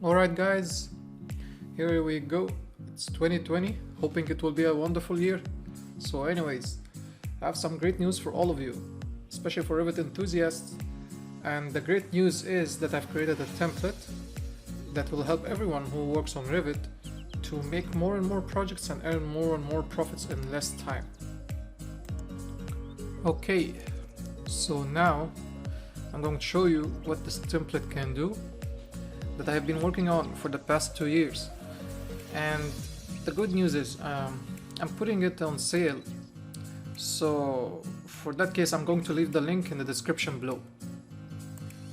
Alright guys, here we go. It's 2020, hoping it will be a wonderful year. So anyways, I have some great news for all of you, especially for Revit enthusiasts. And the great news is that I've created a template that will help everyone who works on Revit to make more and more projects and earn more and more profits in less time. Okay, so now I'm going to show you what this template can do that I have been working on for the past 2 years. And the good news is I'm putting it on sale. So for that case, I'm going to leave the link in the description below.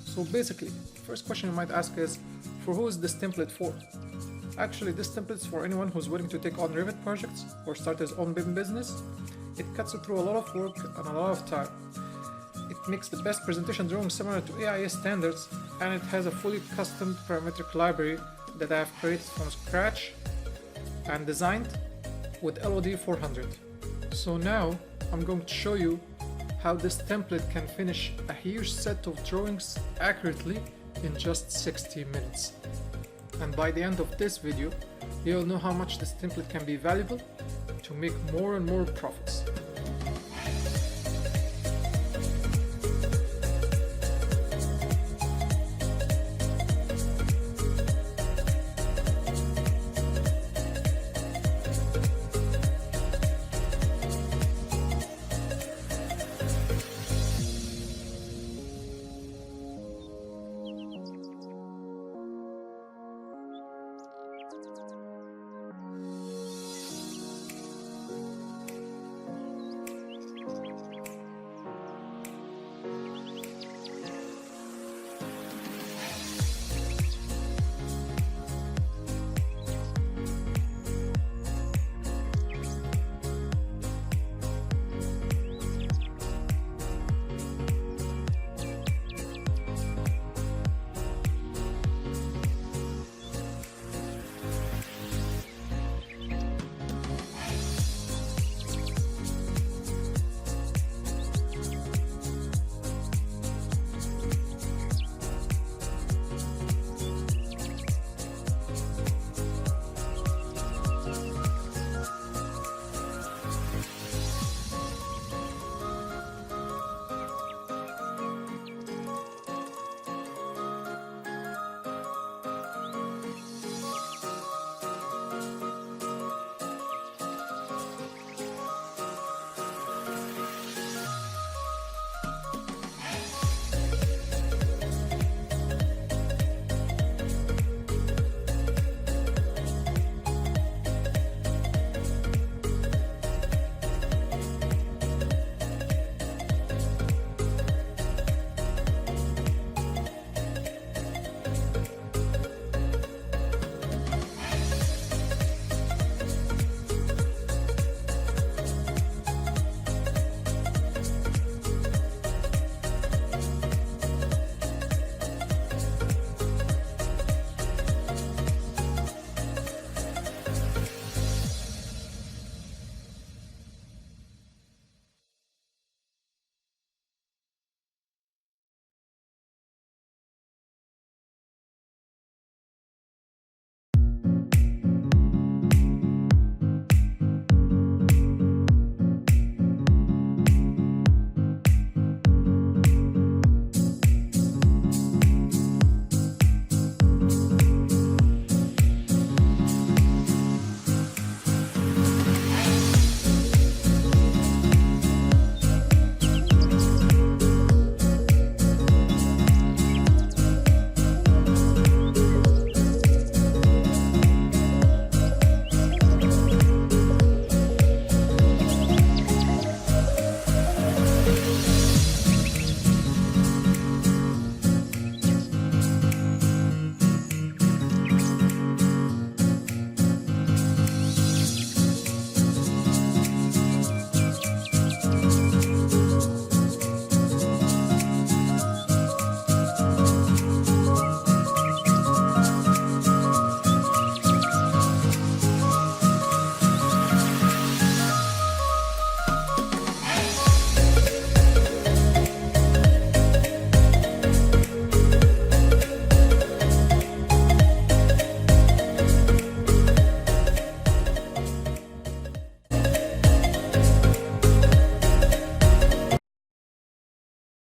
So basically, first question you might ask is, for who is this template for? Actually, this template is for anyone who's willing to take on Revit projects or start his own BIM business. It cuts you through a lot of work and a lot of time. It makes the best presentation drawings similar to AIS standards, and it has a fully custom parametric library that I have created from scratch and designed with LOD 400. So now I'm going to show you how this template can finish a huge set of drawings accurately in just 60 minutes. And by the end of this video, you'll know how much this template can be valuable to make more and more profits.